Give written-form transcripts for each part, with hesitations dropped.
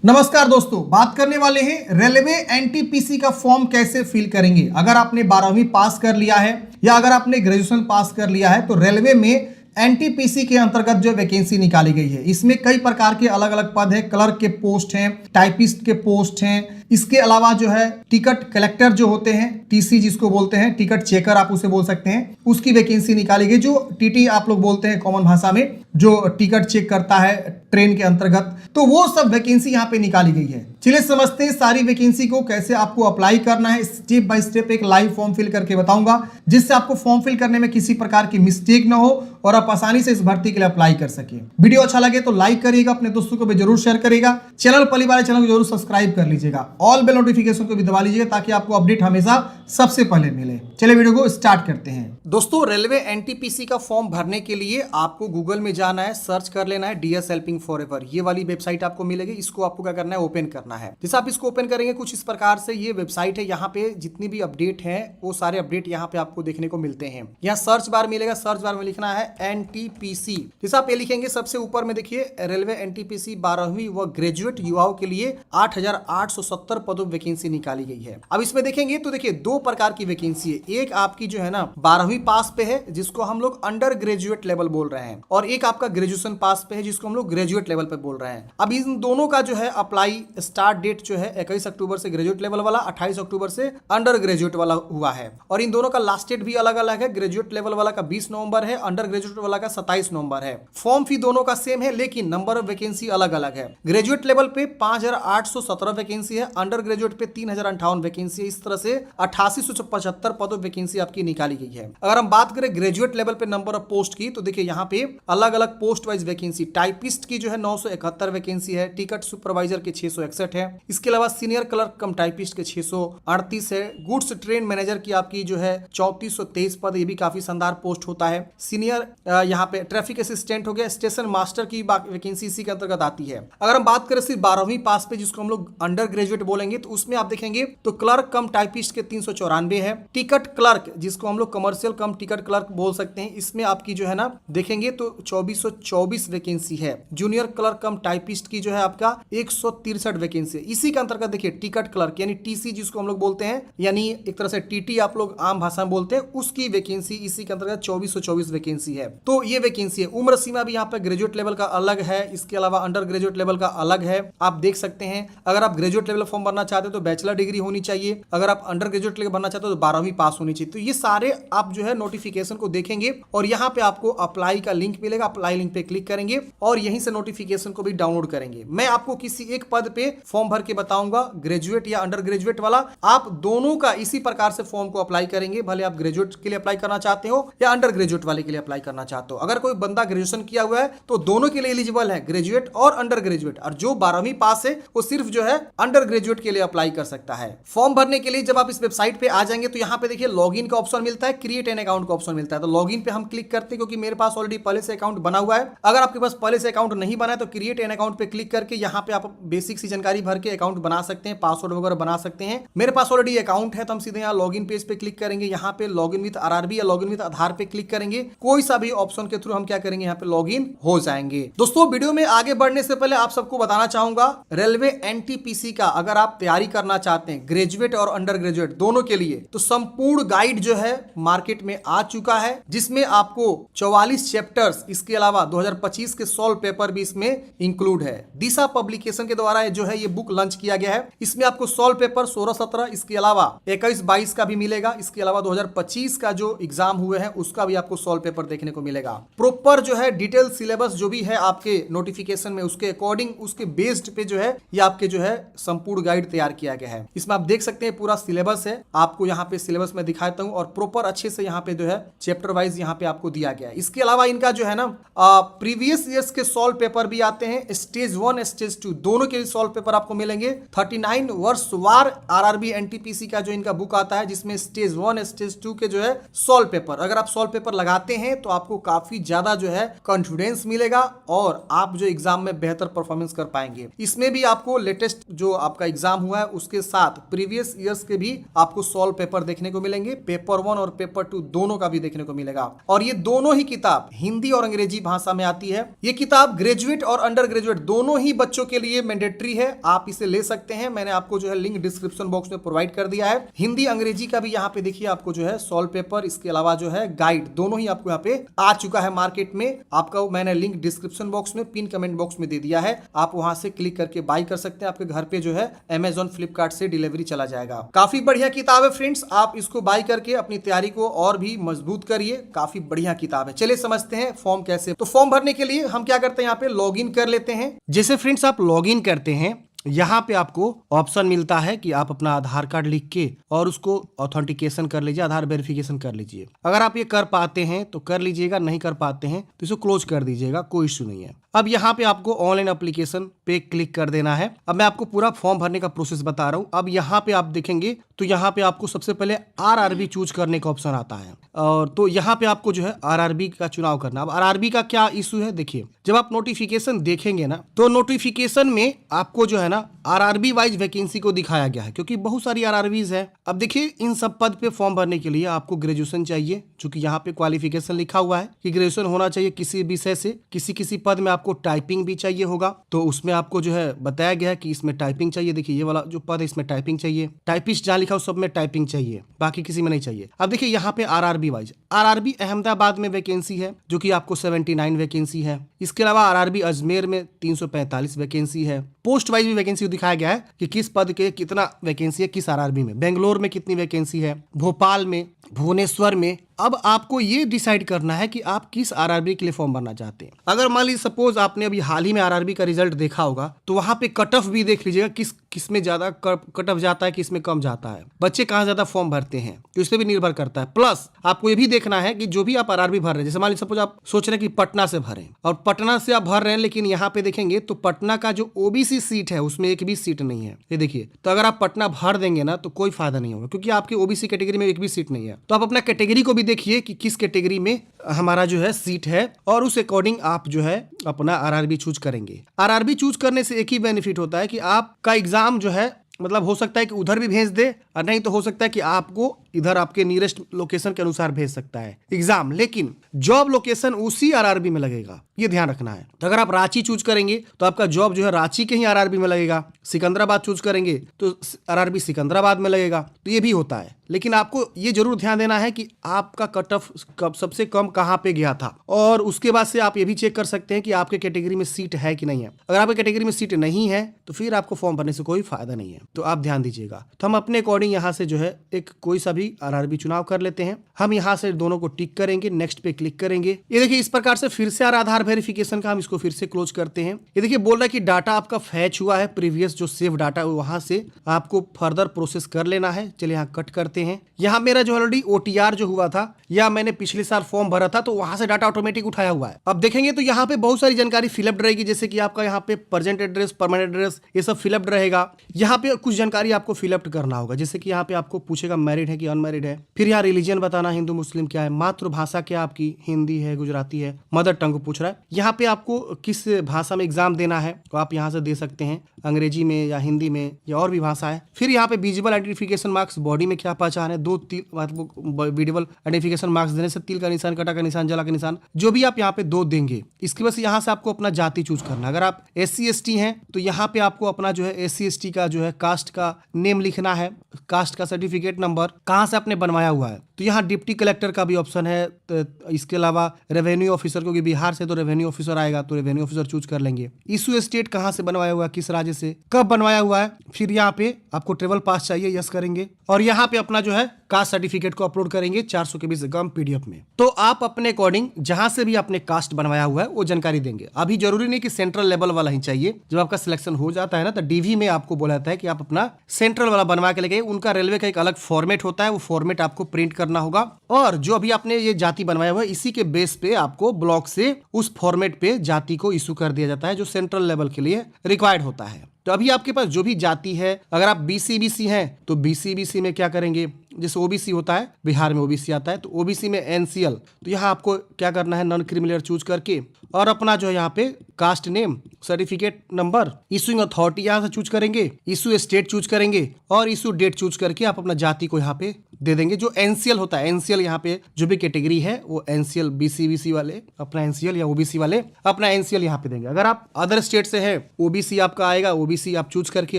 नमस्कार दोस्तों, बात करने वाले हैं रेलवे एनटीपीसी का फॉर्म कैसे फिल करेंगे। अगर आपने 12वीं पास कर लिया है या अगर आपने ग्रेजुएशन पास कर लिया है तो रेलवे में एनटीपीसी के अंतर्गत जो वैकेंसी निकाली गई है, इसमें कई प्रकार के अलग अलग पद हैं। क्लर्क के पोस्ट हैं, टाइपिस्ट के पोस्ट हैं, इसके अलावा जो है टिकट कलेक्टर जो होते हैं, टीसी जिसको बोलते हैं, टिकट चेकर आप उसे बोल सकते हैं, उसकी वैकेंसी निकाली गई। जो टीटी आप लोग बोलते हैं कॉमन भाषा में, जो टिकट चेक करता है ट्रेन के अंतर्गत, तो वो सब वैकेंसी यहाँ पे निकाली गई है। चलिए समझते हैं सारी वैकेंसी को, कैसे आपको अप्लाई करना है। स्टेप बाय स्टेप एक लाइव फॉर्म फिल करके बताऊंगा, जिससे आपको फॉर्म फिल करने में किसी प्रकार की मिस्टेक ना हो और आप आसानी से इस भर्ती के लिए अप्लाई कर सके। वीडियो अच्छा लगे तो लाइक करिएगा, अपने दोस्तों को भी जरूर शेयर करिएगा। चैनल पहली बार चैनल को जरूर सब्सक्राइब कर लीजिएगा, ऑल बेल नोटिफिकेशन को भी दबा लीजिएगा ताकि आपको अपडेट हमेशा सबसे पहले मिले। चलिए वीडियो को स्टार्ट करते हैं। दोस्तों, रेलवे एनटीपीसी का फॉर्म भरने के लिए आपको गूगल में जाना है, सर्च कर लेना है डीएस हेल्पिंग फॉरएवर। ये वाली वेबसाइट आपको मिलेगी। इसको आपको क्या करना है, ओपन करना है। जैसे आप इसको ओपन करेंगे कुछ इस प्रकार से ये वेबसाइट है। यहाँ पे जितनी भी अपडेट है वो सारे अपडेट यहाँ पे आपको देखने को मिलते हैं। यहाँ सर्च बार मिलेगा, सर्च बार में लिखना है एनटीपीसी। जैसे आप ये लिखेंगे सबसे ऊपर में देखिए रेलवे एनटीपीसी 12वीं व ग्रेजुएट युवाओं के लिए 8,870 पदों वैकेंसी निकाली गई है। अब इसमें देखेंगे तो देखिए दो प्रकार की वैकेंसी है। एक आपकी जो है ना 12वीं पास पे है, जिसको हम लोग अंडर ग्रेजुएट लेवल बोल रहे हैं, और एक आपका ग्रेजुएशन पास पे है, जिसको हम लोग ग्रेजुएट लेवल पे बोल रहे हैं। अब इन दोनों का जो है अप्लाई स्टार्ट डेट जो है 21 अक्टूबर से ग्रेजुएट लेवल वाला, 28 अक्टूबर से अंडर ग्रेजुएट वाला हुआ है। और इन दोनों का लास्ट डेट भी अलग अलग है। ग्रेजुएट लेवल वाला का 20 नवंबर है, अंडर ग्रेजुएट वाला का 27 नवंबर है। फॉर्म फी दोनों का सेम है, लेकिन नंबर ऑफ वैकेंसी अलग अलग है। ग्रेजुएट लेवल पे 5,817 वैकेंसी है, अंडर ग्रेजुएट पे 3,058 वैकेंसी है। इस तरह से 8875 पदों वैकेंसी आपकी निकाली गई है। अगर हम बात करें ग्रेजुएट लेवल पे नंबर ऑफ पोस्ट की, तो देखिए यहाँ पे अलग अलग पोस्ट वाइज वैकेंसी। टाइपिस्ट की जो है 971 वैकेंसी है, टिकट सुपरवाइजर के 661 है। इसके अलावा सीनियर क्लर्क कम टाइपिस्ट के 638 है। गुड्स ट्रेन मैनेजर की आपकी जो है 3423 पद, ये भी काफी शानदार पोस्ट होता है। सीनियर यहाँ पे ट्रैफिक असिस्टेंट हो गया। स्टेशन मास्टर की वैकेंसी इसी के अंतर्गत आती है। अगर हम बात करें सिर्फ 12वीं पास पे, जिसको हम लोग अंडर ग्रेजुएट बोलेंगे, तो उसमें आप देखेंगे तो क्लर्क कम टाइपिस्ट के 394 है। टिकट क्लर्क, जिसको हम लोग कमर्शियल कम टिकट क्लर्क बोल सकते हैं, इसमें आपकी जो है ना देखेंगे तो 2424 वैकेंसी है। जूनियर क्लर्क कम टाइपिस्ट की जो है आपका 163 वैकेंसी है। इसी के अंतर्गत देखिए टिकट क्लर्क यानी टीसी जिसको हम लोग बोलते हैं, यानी एक तरह से टीटी आप लोग आम भाषा में बोलते हैं, उसकी वैकेंसी इसी के अंतर्गत 2424 वैकेंसी है। तो ये वैकेंसी है। उम्र सीमा भी यहाँ पे ग्रेजुएट लेवल का अलग है, इसके अलावा अंडर ग्रेजुएट लेवल का अलग है। आप देख सकते हैं, अगर आप ग्रेजुएट लेवल फॉर्म भरना चाहते हो तो बैचलर डिग्री होनी चाहिए। अगर आप अंडर ग्रेजुएट लेवल भरना चाहते हो तो 12वीं पास होनी चाहिए। तो ये सारे आप जो है नोटिफिकेशन को देखेंगे और यहाँ पे आपको अप्लाई का लिंक मिलेगा। अप्लाई लिंक पे क्लिक करेंगे और यहीं से नोटिफिकेशन को भी डाउनलोड करेंगे। मैं आपको किसी एक पद पे फॉर्म भर के बताऊंगा, ग्रेजुएट या अंडर ग्रेजुएट वाला। आप दोनों का इसी प्रकार से फॉर्म को अप्लाई करेंगे, भले आप ग्रेजुएट के लिए अप्लाई करना चाहते हो या अंडर ग्रेजुएट वाले के लिए अप्लाई करना चाहते हो। अगर कोई बंदा ग्रेजुएशन किया हुआ है तो दोनों के लिए एलिजिबल है, ग्रेजुएट और अंडर ग्रेजुएट। और जो 12वीं पास है वो सिर्फ जो है अंडर ग्रेजुएट के लिए अप्लाई कर सकता है। फॉर्म भरने के लिए जब आप इस वेबसाइट पे आ जाएंगे तो यहाँ पे देखिए लॉगिन का ऑप्शन मिलता है, क्रिएट एन अकाउंट का ऑप्शन मिलता है। तो लॉगिन पे हम क्लिक करते हैं, क्योंकि मेरे पास ऑलरेडी पहले से अकाउंट बना हुआ है। अगर आपके पास पहले से अकाउंट नहीं बना है तो क्रिएट एन अकाउंट पे क्लिक करके यहाँ पे आप बेसिक सी जानकारी भर के अकाउंट बना सकते हैं, पासवर्ड वगैरह बना सकते हैं। मेरे पास ऑलरेडी अकाउंट है तो हम सीधे यहाँ लॉगिन पेज पे क्लिक करेंगे। यहाँ पे लॉगिन विद आरआरबी या लॉगिन विद आधार पे क्लिक करेंगे। कोई सा भी ऑप्शन के थ्रू हम क्या करेंगे, यहाँ पे लॉगिन हो जाएंगे। दोस्तों, वीडियो में आगे बढ़ने से पहले आप सबको बताना चाहूंगा, रेलवे एनटीपीसी का अगर आप तैयारी करना चाहते हैं ग्रेजुएट और अंडर ग्रेजुएट दोनों के लिए, तो संपूर्ण गाइड जो है मार्केट में आ चुका है, जिसमें आपको 44 चैप्टर्स, इसके अलावा 2025 के सॉल्व पेपर भी इसमें इंक्लूड है। दिशा पब्लिकेशन के द्वारा जो है ये बुक लॉन्च किया गया है। इसमें आपको सॉल्व पेपर 16-17, इसके अलावा 21-22 का भी मिलेगा। इसके अलावा 2025 का जो एग्जाम हुए हैं उसका भी आपको सॉल्व पेपर देखने को मिलेगा। प्रॉपर जो है डिटेल सिलेबस जो भी है आपके नोटिफिकेशन में, उसके अकॉर्डिंग, उसके बेस्ड पे जो है ये आपके जो है संपूर्ण गाइड तैयार किया गया है। इसमें आप देख सकते हैं पूरा सिलेबस है। आपको यहाँ पे सिलेबस में दिखाता हूँ और प्रॉपर अच्छे से यहाँ पे जो है चैप्टर वाइज यहाँ पे आपको दिया गया है। इसके अलावा इनका जो है ना प्रीवियस ईयर्स के सॉल्व पेपर भी आते हैं, स्टेज 1 स्टेज 2 दोनों के सॉल्व पेपर आपको मिलेंगे। 39 वर्षवार आरआरबी एनटीपीसी का जो इनका बुक आता है, जिसमें स्टेज 1 स्टेज 2 के जो है सॉल्व पेपर, अगर आप सॉल्व पेपर लगाते हैं तो आपको काफी ज्यादा जो है कॉन्फिडेंस मिलेगा और आप जो एग्जाम में बेहतर परफॉर्मेंस कर पाएंगे। इसमें भी आपको लेटेस्ट जो आपका एग्जाम हुआ है उसके साथ प्रीवियस ईयर्स के भी आपको सॉल्व पेपर देखने को मिलेंगे। पेपर 1 और पेपर 2 दोनों का भी देखने को मिलेगा। और ये दोनों ही किताब हिंदी और अंग्रेजी अंग्रेजी भाषा में आती है। ये किताब ग्रेजुएट और अंडर ग्रेजुएट दोनों ही बच्चों के लिए मैंडेटरी है, आप इसे ले सकते हैं। मैंने आपको जो है लिंक डिस्क्रिप्शन बॉक्स में प्रोवाइड कर दिया है। हिंदी अंग्रेजी का भी यहाँ पे देखिए आपको जो है सॉल्व पेपर, इसके अलावा जो है गाइड, दोनों ही आपको यहाँ पे आ चुका है मार्केट में। आपका मैंने लिंक डिस्क्रिप्शन बॉक्स में, पिन कमेंट बॉक्स में दे दिया है, आप वहां से क्लिक करके बाई कर सकते हैं। आपके घर पे जो है अमेजॉन फ्लिपकार्ट से डिलीवरी चला जाएगा। काफी बढ़िया किताब है फ्रेंड्स, आप इसको बाई करके अपनी तैयारी को और भी मजबूत करिए। काफी बढ़िया किताब है। चलिए समझते हैं फॉर्म कैसे। तो फॉर्म भरने के लिए हम क्या करते हैं, यहाँ पे लॉग इन कर लेते हैं। जैसे फ्रेंड्स आप लॉग इन करते हैं, यहाँ पे आपको ऑप्शन मिलता है कि आप अपना आधार कार्ड लिख के और उसको ऑथेंटिकेशन कर लीजिए, आधार वेरिफिकेशन कर लीजिए। अगर आप ये कर पाते हैं तो कर लीजिएगा, नहीं कर पाते हैं तो इसको क्लोज कर दीजिएगा, कोई इश्यू नहीं है। अब यहाँ पे आपको ऑनलाइन एप्लीकेशन पे क्लिक कर देना है। अब मैं आपको पूरा फॉर्म भरने का प्रोसेस बता रहा हूँ। अब यहाँ पे आप देखेंगे तो यहाँ पे आपको सबसे पहले आरआरबी चूज करने का ऑप्शन आता है, और तो यहाँ पे आपको जो है आरआरबी का चुनाव करना। अब आरआरबी का क्या इशू है, देखिए जब आप नोटिफिकेशन देखेंगे ना, तो नोटिफिकेशन में आपको जो है ना आरआरबी वाइज वैकेंसी को दिखाया गया है, क्योंकि बहुत सारी आरआरबीज है। अब देखिए इन सब पद पे फॉर्म भरने के लिए आपको ग्रेजुएशन चाहिए, चूंकि यहाँ पे क्वालिफिकेशन लिखा हुआ है कि ग्रेजुएशन होना चाहिए किसी विषय से। किसी पद में आपको टाइपिंग भी चाहिए होगा, तो उसमें आपको जो है बताया गया है कि इसमें टाइपिंग चाहिए। देखिए ये वाला जो पद है इसमें टाइपिंग चाहिए, टाइपिस्ट जहाँ लिखा हो सब में टाइपिंग चाहिए, बाकी किसी में नहीं चाहिए। अब देखिए यहाँ पे आरआरबी वाइज, आरआरबी अहमदाबाद में वैकेंसी है जो कि आपको 79 वैकेंसी है। इसके अलावा आरआरबी अजमेर में 345 वैकेंसी है। पोस्ट वाइज भी वैकेंसी दिखाया गया है कि किस पद के कितना वैकेंसी है, किस आरआरबी में। बेंगलोर में कितनी वैकेंसी है, भोपाल में, भुवनेश्वर में। अब आपको ये डिसाइड करना है कि आप किस आरआरबी के लिए फॉर्म भरना चाहते हैं। अगर मान लीजिए सपोज आपने अभी हाल ही में आरआरबी का रिजल्ट देखा होगा, तो वहां पे कट ऑफ भी देख लीजिएगा, किस में ज्यादा कट ऑफ जाता है, किस में कम जाता है, बच्चे कहाँ ज्यादा फॉर्म भरते हैं, तो इस पर भी निर्भर करता है। प्लस आपको ये भी देखना है कि जो भी आप आरआरबी भर रहे हैं, जैसे मान लीजिए सपोज आप सोच रहे हैं कि पटना से भरें, और पटना से आप भर रहे हैं, लेकिन यहाँ पे देखेंगे तो पटना का जो ओबीसी सीट है उसमें एक भी सीट नहीं है। ये देखिए, तो अगर आप पटना भर देंगे ना तो कोई फायदा नहीं होगा, क्योंकि आपकी ओबीसी कैटेगरी में एक भी सीट नहीं है। तो आप अपना कैटेगरी को भी देखिए कि किस कैटेगरी में हमारा जो है सीट है, और उस अकॉर्डिंग आप जो है अपना आरआरबी चूज करेंगे। आरआरबी चूज करने से एक ही बेनिफिट होता है कि आपका एग्जाम जो है, मतलब हो सकता है कि उधर भी भेज दे, और नहीं तो हो सकता है कि आपको इधर आपके नियरेस्ट लोकेशन के अनुसार भेज सकता है एग्जाम, लेकिन जॉब लोकेशन उसी आरआरबी में लगेगा, ये ध्यान रखना है। तो अगर आप रांची चूज करेंगे तो आपका जॉब जो है रांची के ही आरआरबी में लगेगा। सिकंदराबाद चूज करेंगे तो आरआरबी सिकंदराबाद में लगेगा, तो ये भी होता है। लेकिन आपको ये जरूर ध्यान देना है कि आपका कट ऑफ सबसे कम कहाँ पे गया था, और उसके बाद से आप ये भी चेक कर सकते हैं कि आपके कैटेगरी में सीट है कि नहीं है। अगर आपके कैटेगरी में सीट नहीं है तो फिर आपको फॉर्म भरने से कोई फायदा नहीं है, तो आप ध्यान दीजिएगा। तो हम अपने अकॉर्डिंग यहाँ से जो है एक कोई सा भी आरआरबी चुनाव कर लेते हैं। हम यहाँ से दोनों को टिक करेंगे, नेक्स्ट पे क्लिक करेंगे। ये देखिए इस प्रकार से फिर से आधार वेरिफिकेशन का हम इसको फिर से क्लोज करते हैं। ये देखिए बोल रहा है कि डाटा आपका फैच हुआ है, प्रीवियस जो सेव डाटा है वहां से आपको फर्दर प्रोसेस कर लेना है। चलिए यहाँ कट करते हैं। यहाँ मेरा जो ऑलरेडी ओटीआर जो हुआ था, या मैंने पिछले साल फॉर्म भरा था, तो वहां से डाटा ऑटोमेटिक उठाया हुआ है। अब देखेंगे तो यहाँ पे बहुत सारी जानकारी फिलअप रहेगी, जैसे कि आपका यहाँ पे प्रेजेंट एड्रेस, परमानेंट एड्रेस, ये सब फिलअप रहेगा। यहाँ पे कुछ जानकारी आपको फिलअप करना होगा, जैसे कि यहाँ पे आपको पूछेगा मैरिड है कि अनमैरिड है, फिर यहाँ रिलीजन बताना, हिंदू मुस्लिम क्या है, मातृभाषा क्या आपकी हिंदी है, गुजराती है, मदर टंग पूछ रहा है। यहाँ पे आपको किस भाषा में एग्जाम देना है तो आप यहाँ से दे सकते हैं, अंग्रेजी में या हिंदी में या और भी भाषा है। फिर यहाँ पे विजिबल आइडेंटिफिकेशन मार्क्स, बॉडी में क्या पहचान है, 2 तिल विजिबल आइडेंटिफिकेशन मार्क्स देने से तिल का निशान, कटा का निशान, जला का निशान, जो भी आप यहाँ पे 2 देंगे। इसके बाद यहाँ से आपको अपना जाति चूज करना। अगर आप SC/ST हैं तो यहाँ पे आपको अपना जो है SC/ST का जो है कास्ट का नेम लिखना है, कास्ट का सर्टिफिकेट नंबर, कहाँ से आपने बनवाया हुआ है। तो यहाँ डिप्टी कलेक्टर का भी ऑप्शन है। तो इसके अलावा रेवेन्यू ऑफिसर, क्योंकि बिहार से तो रेवेन्यू ऑफिसर आएगा, तो रेवेन्यू ऑफिसर चूज कर लेंगे। इशू स्टेट कहाँ से बनवाया हुआ है, किस राज्य से, कब बनवाया हुआ है। फिर यहाँ पे आपको ट्रेवल पास चाहिए, यस करेंगे, और यहाँ पे अपना जो है कास्ट सर्टिफिकेट को अपलोड करेंगे 400 KB से कम PDF में। तो आप अपने अकॉर्डिंग जहां से भी आपने कास्ट बनवाया हुआ है वो जानकारी देंगे। अभी जरूरी नहीं कि सेंट्रल लेवल वाला ही चाहिए। जब आपका सिलेक्शन हो जाता है ना, तो DV में आपको बोला जाता है कि आप अपना सेंट्रल वाला बनवा के लेके, उनका रेलवे का एक अलग फॉर्मेट होता है, वो फॉर्मेट आपको प्रिंट करना होगा, और जो अभी आपने ये जाति बनवाया हुआ है इसी के बेस पे आपको ब्लॉक से उस फॉर्मेट पे जाति को इशू कर दिया जाता है, जो सेंट्रल लेवल के लिए रिक्वायर्ड होता है। तो अभी आपके पास जो भी जाति है, अगर आप BC/BC हैं तो BC/BC में क्या करेंगे, जैसे ओबीसी होता है, बिहार में ओबीसी आता है, तो ओबीसी में एनसीएल, तो यहाँ आपको क्या करना है, नॉन क्रिमिनल चूज करके और अपना जो है यहाँ पे caste name, certificate number, issuing authority यहाँ से चूज करेंगे, इशू स्टेट चूज करेंगे और इशू डेट चूज करके आप अपना जाति को यहाँ पे दे देंगे। जो एनसीएल होता है, एनसीएल यहाँ पे जो भी कैटेगरी है वो एनसीएल, बीसी वाले अपना एनसीएल या ओबीसी वाले अपना एनसीएल यहाँ पे देंगे। अगर आप अदर स्टेट से है, ओबीसी आपका आएगा, ओबीसी आप चूज करके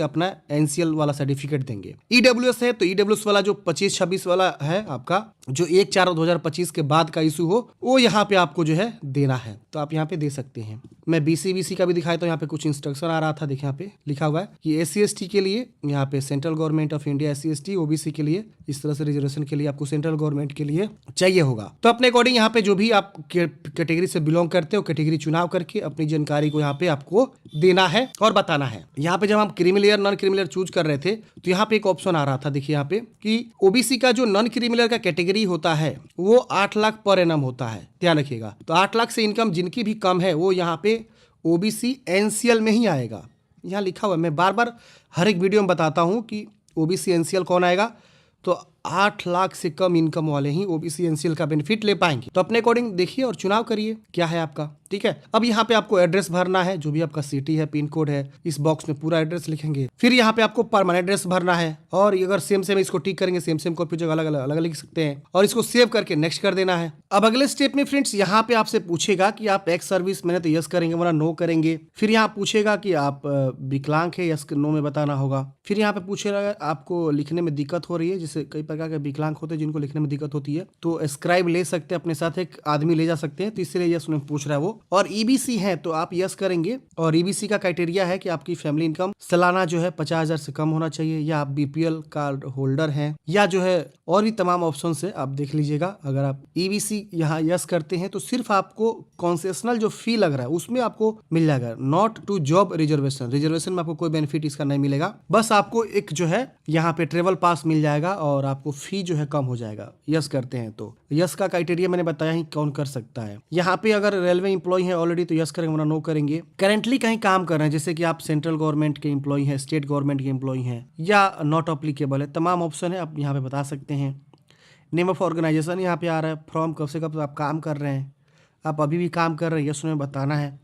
अपना एनसीएल वाला सर्टिफिकेट देंगे। ईडब्ल्यूएस है तो ईडब्ल्यूएस वाला जो 25-26 वाला है आपका, जो 1/4/2025 के बाद का इशू हो, वो यहाँ पे आपको जो है देना है, तो आप यहाँ पे दे सकते हैं। मैं बीसी का भी दिखाया तो यहाँ पे कुछ इंस्ट्रक्शन आ रहा था, देखिए यहाँ पे लिखा हुआ है कि SC/ST के लिए यहाँ पे central government of India SC/ST, OBC के लिए इस तरह से रिजर्वेशन के लिए आपको सेंट्रल गवर्नमेंट के लिए चाहिए होगा। तो अपने अकॉर्डिंग यहाँ पे जो भी आप कैटेगरी से बिलोंग करते हो, कैटेगरी चुनाव करके अपनी जानकारी को यहाँ पे आपको देना है और बताना है। यहाँ पे जब हम क्रिमिनल नॉन क्रिमिनल चूज कर रहे थे तो यहाँ पे एक ऑप्शन आ रहा था, देखिए यहाँ पे कि ओबीसी का जो नॉन क्रिमिनल का कैटेगरी होता है वो 8 लाख पर एनम होता है, ध्यान रखिएगा। तो 8 लाख से इनकम जिनकी भी कम है वो यहाँ पे ओबीसी एनसीएल में ही आएगा। यहाँ लिखा हुआ है, मैं बार बार हर एक वीडियो में बताता हूँ कि ओबीसी एनसीएल कौन आएगा, तो 8 लाख से कम इनकम वाले ही ओबीसी एनसीएल का बेनिफिट ले पाएंगे। तो अपने अकॉर्डिंग देखिए और चुनाव करिए क्या है आपका, ठीक है। अब यहाँ पे आपको एड्रेस भरना है, जो भी आपका सिटी है, पिन कोड है, इस बॉक्स में पूरा एड्रेस लिखेंगे। फिर यहाँ पे आपको परमानेंट एड्रेस भरना है और अगर सेम इसको टिक करेंगे, सेम कॉपी जगह अलग लिख सकते हैं और इसको सेव करके नेक्स्ट कर देना है। अब अगले स्टेप में फ्रेंड्स यहाँ पे आपसे पूछेगा कि आप एक्स सर्विस मैंने तो यस करेंगे वरना नो करेंगे। फिर यहाँ पूछेगा कि आप विकलांग है, यस नो में बताना होगा। फिर यहाँ पे पूछेगा आपको लिखने में दिक्कत हो रही है, जैसे कई प्रकार के विकलांग होते हैं जिनको लिखने में दिक्कत होती है, तो स्क्राइब ले सकते हैं, अपने साथ एक आदमी ले जा सकते हैं, तो इसलिए यस उन्हें पूछ रहा है वो। और ईबीसी है तो आप यस करेंगे और ईबीसी का क्राइटेरिया है कि आपकी फैमिली इनकम सालाना जो है 50,000 से कम होना चाहिए, या आप बीपीएल कार्ड होल्डर हैं, या जो है और भी तमाम ऑप्शन से आप देख लीजिएगा। अगर आप ईबीसी यहाँ यस करते हैं तो सिर्फ आपको कॉन्सेशनल जो फी लग रहा है उसमें आपको मिल जाएगा, नॉट टू जॉब रिजर्वेशन में आपको कोई बेनिफिट इसका नहीं मिलेगा। बस आपको एक जो है यहाँ पे ट्रेवल पास मिल जाएगा और आपको फी जो है कम हो जाएगा यस करते हैं। तो यस का क्राइटेरिया मैंने बताया ही कौन कर सकता है। यहाँ पे अगर रेलवे एम्प्लॉय है ऑलरेडी तो यस करेंगे वरना नो करेंगे। करेंटली कहीं काम कर रहे हैं, जैसे कि आप सेंट्रल गवर्नमेंट के एम्प्लॉय हैं, स्टेट गवर्नमेंट के एम्प्लॉय हैं, या नॉट अप्लीकेबल है, तमाम ऑप्शन है आप यहाँ पे बता सकते हैं। नेम ऑफ ऑर्गेनाइजेशन यहाँ पे आ रहा है, फ्रॉम कब से कब आप काम कर रहे हैं, आप अभी भी काम कर रहे हैं, यस में बताना है।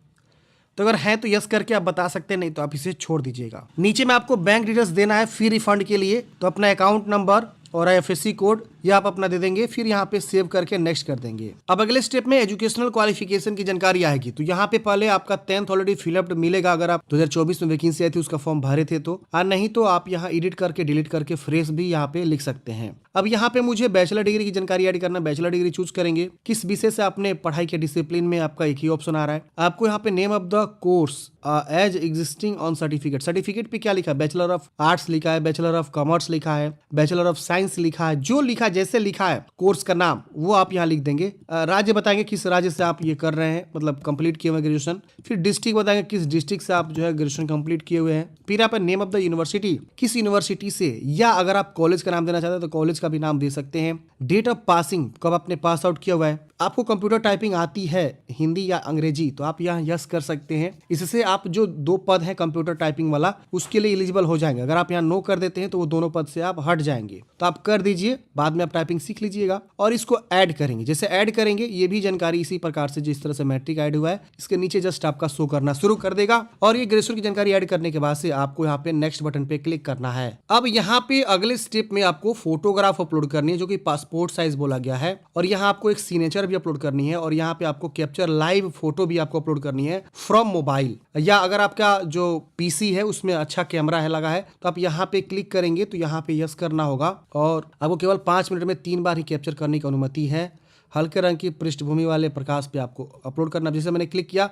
तो अगर है तो यस करके आप बता सकते हैं, नहीं तो आप इसे छोड़ दीजिएगा। नीचे में आपको बैंक डिटेल्स देना है फी रिफंड के लिए, तो अपना अकाउंट नंबर और IFSC कोड ये आप अपना दे देंगे, फिर यहाँ पे सेव करके नेक्स्ट कर देंगे। अब अगले स्टेप में एजुकेशनल क्वालिफिकेशन की जानकारी आएगी, तो यहाँ पे पहले आपका 10th ऑलरेडी फिलअप मिलेगा, अगर आप 2024 में वैकेंसी आई थी उसका फॉर्म भरे थे तो, और नहीं तो आप यहाँ एडिट करके डिलीट करके फ्रेश भी यहाँ पे लिख सकते हैं। अब यहाँ पे मुझे बैचलर डिग्री की जानकारी ऐड करना, बैचलर डिग्री चूज करेंगे, किस विषय से आपने पढ़ाई के डिसिप्लिन में, आपका एक ही ऑप्शन आ रहा है। आपको यहाँ पे name of the course as existing on certificate, certificate पे क्या लिखा है, बैचलर ऑफ आर्ट्स लिखा है, बैचलर ऑफ कॉमर्स लिखा है, बैचलर ऑफ साइंस लिखा है, जो लिखा जैसे लिखा है कोर्स का नाम वो आप यहाँ लिख देंगे। राज्य बताएंगे किस राज्य से आप ये कर रहे हैं, मतलब कंप्लीट किए हुए ग्रेजुएशन। फिर डिस्ट्रिक्ट बताएंगे किस डिस्ट्रिक्ट से आप जो है ग्रेजुएशन कंप्लीट किए हुए हैं। फिर यहाँ पे नेम ऑफ द यूनिवर्सिटी, किस यूनिवर्सिटी से, या अगर आप कॉलेज का नाम देना चाहते हैं तो कॉलेज का भी नाम दे सकते हैं। डेट ऑफ पासिंग, कब आपने पास आउट किया हुआ है। आपको कंप्यूटर टाइपिंग आती है हिंदी या अंग्रेजी तो आप यहाँ यस कर सकते हैं, इससे आप जो 2 पद है कंप्यूटर टाइपिंग वाला उसके लिए एलिजिबल हो जाएंगे। अगर आप यहाँ नो कर देते हैं तो वो दोनों पद से आप हट जाएंगे, तो आप कर दीजिए, बाद में आप टाइपिंग सीख लीजिएगा और इसको ऐड करेंगे। जैसे ऐड करेंगे ये भी जानकारी इसी प्रकार से जिस तरह से मैट्रिक ऐड हुआ है इसके नीचे जस्ट आपका शो करना शुरू कर देगा, और ये ग्रेजुएशन की जानकारी ऐड करने के बाद से आपको यहाँ पे नेक्स्ट बटन पे क्लिक करना है। अब यहाँ पे अगले स्टेप में आपको फोटोग्राफ अपलोड करनी है जो कि पासपोर्ट साइज बोला गया है, और यहाँ आपको एक सिग्नेचर भी अपलोड करनी है, और यहाँ पे आपको कैप्चर लाइव फोटो भी आपको अपलोड करनी है फ्रॉम मोबाइल, या अगर आपका जो पीसी है उसमें अच्छा कैमरा है लगा है तो आप यहाँ पे क्लिक करेंगे तो यहाँ पे यस करना होगा, और आपको केवल 5 मिनट में 3 बार ही कैप्चर करने की अनुमति है। हल्के रंग की पृष्ठभूमि वाले प्रकाश पे आपको अपलोड करना। जैसे मैंने क्लिक किया,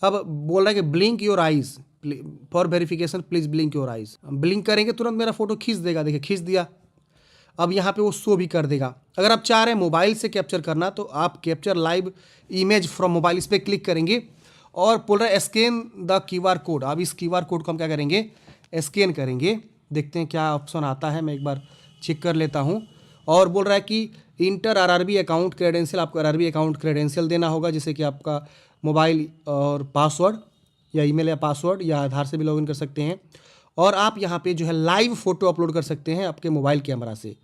अब बोल रहा है कि blink your eyes for verification, please blink your eyes. Blink करेंगे तुरंत मेरा फोटो खींच देगा, देखिए खींच दिया। अब यहाँ पे वो शो भी कर देगा। अगर आप चाह रहे हैं मोबाइल से कैप्चर करना तो आप capture live image from mobile, इस पर क्लिक करेंगे और बोल रहा है स्कैन द QR कोड। अब इस QR कोड को हम क्या करेंगे, स्कैन करेंगे। देखते हैं क्या ऑप्शन आता है, मैं एक बार चेक कर लेता हूँ। और बोल रहा है कि इंटर RRB अकाउंट क्रेडेंशियल, आपको RRB अकाउंट क्रेडेंशियल देना होगा, जैसे कि आपका मोबाइल और पासवर्ड या ईमेल या पासवर्ड या आधार से भी लॉगिन कर सकते हैं। और आप यहाँ पे जो है लाइव फोटो अपलोड कर सकते हैं आपके मोबाइल कैमरा से।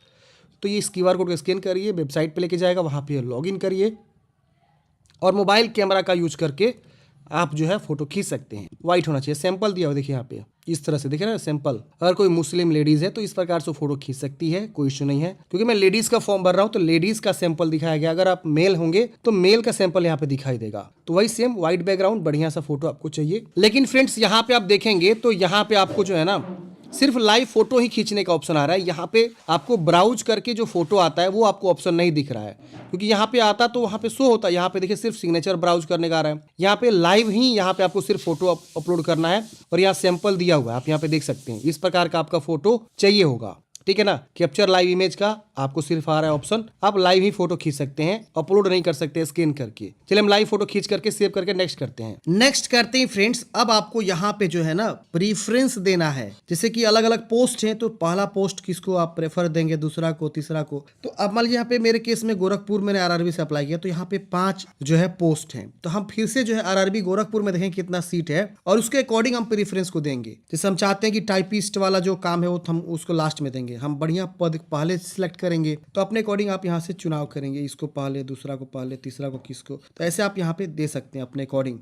तो ये इस QR कोड को स्कैन करिए, वेबसाइट पे लेके जाएगा, वहाँ पे लॉगिन करिए और मोबाइल कैमरा का यूज करके आप जो है फोटो खींच सकते हैं। वाइट होना चाहिए, सैंपल दिया हुआ देखिए यहाँ पे इस तरह से, देखिए ना सैंपल। अगर कोई मुस्लिम लेडीज है तो इस प्रकार से फोटो खींच सकती है, कोई इश्यू नहीं है। क्योंकि मैं लेडीज का फॉर्म भर रहा हूँ तो लेडीज का सैंपल दिखाया गया, अगर आप मेल होंगे तो मेल का सैंपल यहाँ पे दिखाई देगा। तो वही सेम व्हाइट बैकग्राउंड बढ़िया सा फोटो आपको चाहिए। लेकिन फ्रेंड्स यहाँ पे आप देखेंगे तो यहाँ पे आपको जो है ना सिर्फ लाइव फोटो ही खींचने का ऑप्शन आ रहा है। यहाँ पे आपको ब्राउज करके जो फोटो आता है वो आपको ऑप्शन नहीं दिख रहा है, क्योंकि यहाँ पे आता तो वहाँ पे शो होता है। यहाँ पे देखिए सिर्फ सिग्नेचर ब्राउज करने का आ रहा है, यहाँ पे लाइव ही यहाँ पे आपको सिर्फ फोटो अपलोड करना है और यहाँ सैंपल दिया हुआ है, आप यहाँ पे देख सकते हैं। इस प्रकार का आपका फोटो चाहिए होगा, ठीक है ना। कैप्चर लाइव इमेज का आपको सिर्फ आ रहा है ऑप्शन, आप लाइव ही फोटो खींच सकते हैं, अपलोड नहीं कर सकते स्कैन करके। चलिए हम लाइव फोटो खींच करके सेव करके नेक्स्ट करते हैं। नेक्स्ट करते हैं फ्रेंड्स। अब आपको यहाँ पे जो है ना प्रीफरेंस देना है, जैसे कि अलग अलग पोस्ट हैं तो पहला पोस्ट किसको आप प्रेफर देंगे, दूसरा को, तीसरा को। तो अब मान लीजिए यहाँ पे मेरे केस में गोरखपुर मैंने RRB से अप्लाई किया तो यहाँ पे 5 जो है पोस्ट हैं। तो हम फिर से जो है RRB गोरखपुर में देखें कितना सीट है और उसके अकॉर्डिंग हम प्रीफरेंस को देंगे। जैसे हम चाहते हैं कि टाइपिस्ट वाला जो काम है वो हम उसको लास्ट में देंगे, हम बढ़िया पद पहले सिलेक्ट करेंगे। तो अपने अकॉर्डिंग आप यहाँ से चुनाव करेंगे, इसको पहले, दूसरा को पहले, तीसरा को किसको। तो ऐसे आप यहाँ पे दे सकते हैं अपने अकॉर्डिंग।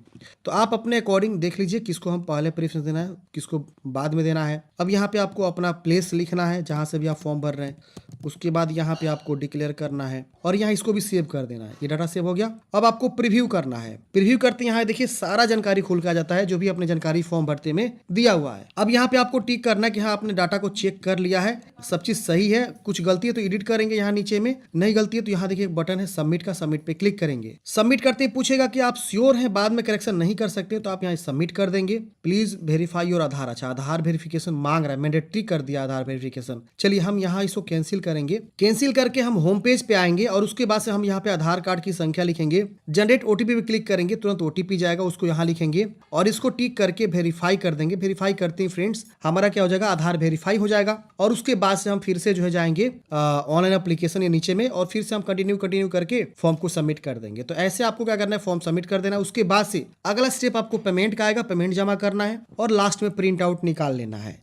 तो आप अपने अकॉर्डिंग देख लीजिए किसको हम पहले प्रेफरेंस देना है, किसको बाद में देना है। अब यहाँ पे आपको अपना प्लेस लिखना है जहाँ से भी आप फॉर्म भर रहे हैं। उसके बाद यहाँ पे आपको डिक्लेयर करना है और यहाँ इसको भी सेव कर देना है। ये डाटा सेव हो गया। अब आपको प्रीव्यू करना है। प्रीव्यू करते यहाँ देखिए सारा जानकारी खुल के आ जाता है जो भी अपने जानकारी फॉर्म भरते में दिया हुआ है। अब यहाँ पे आपको टिक करना है कि हाँ आपने डाटा को चेक कर लिया है, सब चीज सही है। कुछ गलती है तो एडिट करेंगे यहाँ नीचे में, नहीं गलती है तो यहाँ देखिए एक बटन है सबमिट का, सबमिट पे क्लिक करेंगे। सबमिट करते ही पूछेगा कि आप श्योर हैं बाद में करेक्शन नहीं कर सकते, तो आप यहाँ सबमिट कर देंगे। प्लीज वेरीफाई योर आधार। अच्छा आधार वेरिफिकेशन मांग रहा है, मैंडेटरी कर दिया आधार वेरिफिकेशन। चलिए हम यहाँ इसको कैंसिल करेंगे। कैंसिल करके हम होम पेज पे आएंगे और उसके बाद से हम यहाँ पे आधार कार्ड की संख्या लिखेंगे। जनरेट OTP पे क्लिक करेंगे, तुरंत OTP जाएगा, उसको यहाँ लिखेंगे और इसको टिक करके वेरीफाई कर देंगे। वेरीफाई करते ही फ्रेंड्स हमारा क्या हो जाएगा, आधार वेरीफाई हो जाएगा। और उसके बाद से हम फिर से जो है जाएंगे ऑनलाइन एप्लीकेशन या नीचे में और फिर से हम कंटिन्यू करके फॉर्म को सबमिट कर देंगे। तो ऐसे आपको क्या करना है, फॉर्म सबमिट कर देना है। उसके बाद से अगला स्टेप आपको पेमेंट का आएगा, पेमेंट जमा करना है और लास्ट में प्रिंट आउट निकाल लेना है।